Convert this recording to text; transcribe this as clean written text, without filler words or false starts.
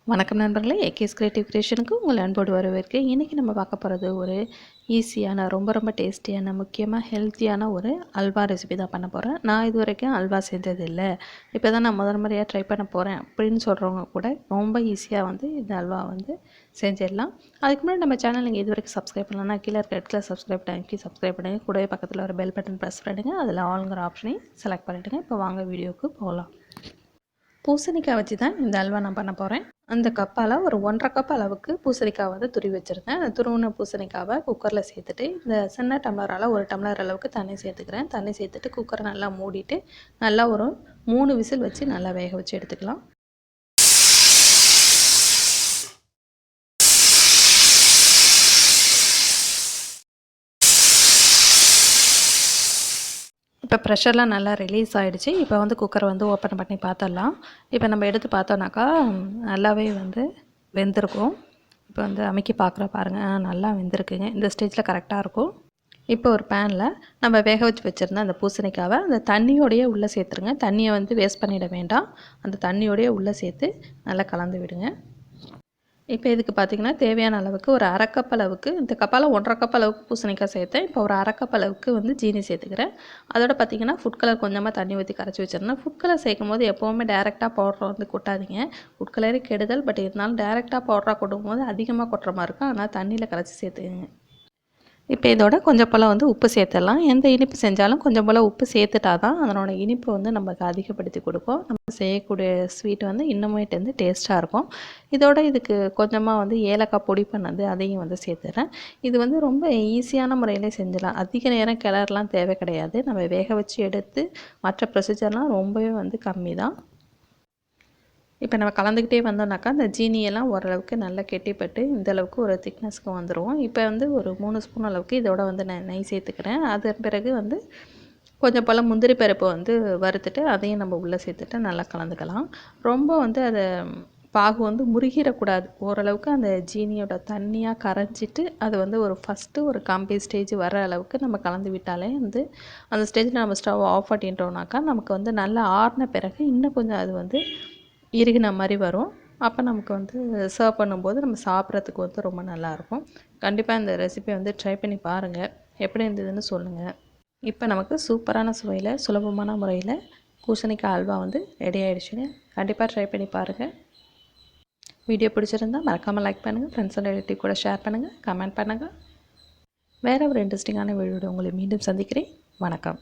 வணக்கம் நண்பர்களே, ஏகேஸ் கிரியேட்டிவ் கிரியேஷனுக்கு உங்கள் அன்போடு வரவேற்கிறேன். இன்றைக்கி நம்ம பார்க்க போகிறது ஒரு ஈஸியான ரொம்ப டேஸ்டியான முக்கியமாக ஹெல்த்தியான ஒரு அல்வா ரெசிபி தான் பண்ண போகிறேன். நான் இது வரைக்கும் அல்வா செஞ்சதில்லை, இப்போ தான் நான் முறையாக ட்ரை பண்ண போகிறேன் அப்படின்னு சொல்கிறவங்க கூட ரொம்ப ஈஸியாக வந்து இந்த அல்வா வந்து செஞ்சிடலாம். அதுக்கு முன்னாடி நம்ம சேனல் நீங்கள் இது வரைக்கும் சப்ஸ்கிரைப் பண்ணலன்னா கீழே இருக்க இடத்துல சப்ஸ்கிரைப் பண்ணுங்கள். கூடவே பக்கத்தில் ஒரு பெல் பட்டன் ப்ரெஸ் பண்ணிடுங்க. அதில் ஆளுங்கிற ஆப்ஷனையும் செலக்ட் பண்ணிவிடுங்க. இப்போ வாங்க வீடியோவுக்கு போகலாம். பூசணிக்காய் வச்சு தான் இந்த அல்வா நான் பண்ண போகிறேன். அந்த கப்பால் ஒரு 1.5 கப் அளவுக்கு பூசணிக்காய் வந்து துருவி வச்சுருக்கேன். அந்த துருவின பூசணிக்காவை குக்கரில் சேர்த்துட்டு இந்த சின்ன டம்ளரால் 1 டம்ளர் அளவுக்கு தண்ணி சேர்த்துக்கிறேன். தண்ணி சேர்த்துட்டு குக்கரை நல்லா மூடிட்டு நல்லா ஒரு 3 விசில் வச்சு நல்லா வேக வச்சு எடுத்துக்கலாம். இப்போ ப்ரெஷர்லாம் நல்லா ரிலீஸ் ஆகிடுச்சு. இப்போ வந்து குக்கரை வந்து ஓப்பன் பண்ணி பார்த்துடலாம். இப்போ நம்ம எடுத்து பார்த்தோன்னாக்கா நல்லாவே வந்து வெந்திருக்கும். இப்போ வந்து அமுக்கி பாருங்கள், நல்லா வெந்திருக்குங்க. இந்த ஸ்டேஜில் கரெக்டாக இருக்கும். இப்போ ஒரு பேனில் நம்ம வேக வச்சு வச்சுருந்த அந்த பூசணிக்காவை அந்த தண்ணியோடையே உள்ளே சேர்த்துருங்க. தண்ணியை வந்து வேஸ்ட் பண்ணிட வேண்டாம். அந்த தண்ணியோடையே உள்ளே சேர்த்து நல்லா கலந்து விடுங்க. இப்போ இதுக்கு பார்த்திங்கன்னா தேவையான அளவுக்கு ஒரு 1/2 கப் அளவுக்கு, இந்த கப்பால் 1.5 கப் அளவுக்கு பூசணிக்காய் சேர்த்தேன். இப்போ ஒரு 1/2 கப் அளவுக்கு வந்து ஜீனி சேர்த்துக்கிறேன். அதோட பார்த்திங்கன்னா ஃபுட் கலர் கொஞ்சமாக தண்ணி ஊற்றி கரைச்சி வச்சிருந்தேன். ஃபுட் கலர் சேர்க்கும் போது எப்போவுமே டேரெக்டாக பவுடரை வந்து கொட்டாதீங்க. ஃபுட் கலரே கெடுதல், பட் இருந்தாலும் டேரெக்டாக பவுடராக கொட்டும் போது அதிகமாக கொட்டுற மாதிரி இருக்கும். அதனால் தண்ணியில் கரைச்சி சேர்த்துக்குங்க. இப்போ இதோட கொஞ்சம் போல் வந்து உப்பு சேர்த்துடலாம். எந்த இனிப்பு செஞ்சாலும் கொஞ்சம் போல் உப்பு சேர்த்துட்டா தான் அதனோட இனிப்பு வந்து நமக்கு அதிகப்படுத்தி கொடுக்கும். நம்ம செய்யக்கூடிய ஸ்வீட் வந்து இன்னுமேட்டு வந்து டேஸ்ட்டாக இருக்கும். இதோட இதுக்கு கொஞ்சமாக வந்து ஏலக்காய் பொடி பண்ணது அதையும் வந்து சேர்த்துறேன். இது வந்து ரொம்ப ஈஸியான முறையிலே செஞ்சிடலாம். அதிக நேரம் கிளறலாம் தேவை கிடையாது. நம்ம வேக வச்சு எடுத்து மற்ற ப்ரொசீஜர்லாம் ரொம்பவே வந்து கம்மி தான். இப்போ நம்ம கலந்துக்கிட்டே வந்தோம்னாக்கா அந்த ஜீனியெல்லாம் ஓரளவுக்கு நல்லா கெட்டிப்பட்டு இந்தளவுக்கு ஒரு திக்னஸ்க்கு வந்துடும். இப்போ வந்து ஒரு 3 ஸ்பூன் அளவுக்கு இதோட வந்து நெய் சேர்த்துக்கிறேன். அதன் பிறகு வந்து கொஞ்சம் போல் முந்திரி பருப்பு வந்து வறுத்துட்டு அதையும் நம்ம உள்ளே சேர்த்துட்டு நல்லா கலந்துக்கலாம். ரொம்ப வந்து அதை பாகு வந்து முருகிடக்கூடாது. ஓரளவுக்கு அந்த ஜீனியோட தண்ணியாக கரைஞ்சிட்டு அது வந்து ஒரு ஃபஸ்ட்டு ஒரு கம்பி ஸ்டேஜ் வர அளவுக்கு நம்ம கலந்து விட்டாலே வந்து அந்த ஸ்டேஜில் நம்ம ஸ்டவ் ஆஃப் பண்ணிட்டோம்னாக்கா நமக்கு வந்து நல்லா ஆறின பிறகு இன்னும் கொஞ்சம் அது வந்து இறுகின மாதிரி வரும். அப்போ நமக்கு வந்து சர்வ் பண்ணும்போது நம்ம சாப்பிட்றதுக்கு வந்து ரொம்ப நல்லாயிருக்கும். கண்டிப்பாக இந்த ரெசிபி வந்து ட்ரை பண்ணி பாருங்கள், எப்படி இருந்ததுன்னு சொல்லுங்கள். இப்போ நமக்கு சூப்பரான சுவையில் சுலபமான முறையில் பூசணிக்காய் அல்வா வந்து ரெடி ஆகிடுச்சுங்க. கண்டிப்பாக ட்ரை பண்ணி பாருங்கள். வீடியோ பிடிச்சிருந்தால் மறக்காமல் லைக் பண்ணுங்கள், ஃப்ரெண்ட்ஸ் அண்ட் ரிலேட்டிவ் கூட ஷேர் பண்ணுங்கள், கமெண்ட் பண்ணுங்கள். வேறு ஒரு இன்ட்ரெஸ்டிங்கான வீடியோட உங்களை மீண்டும் சந்திக்கிறேன். வணக்கம்.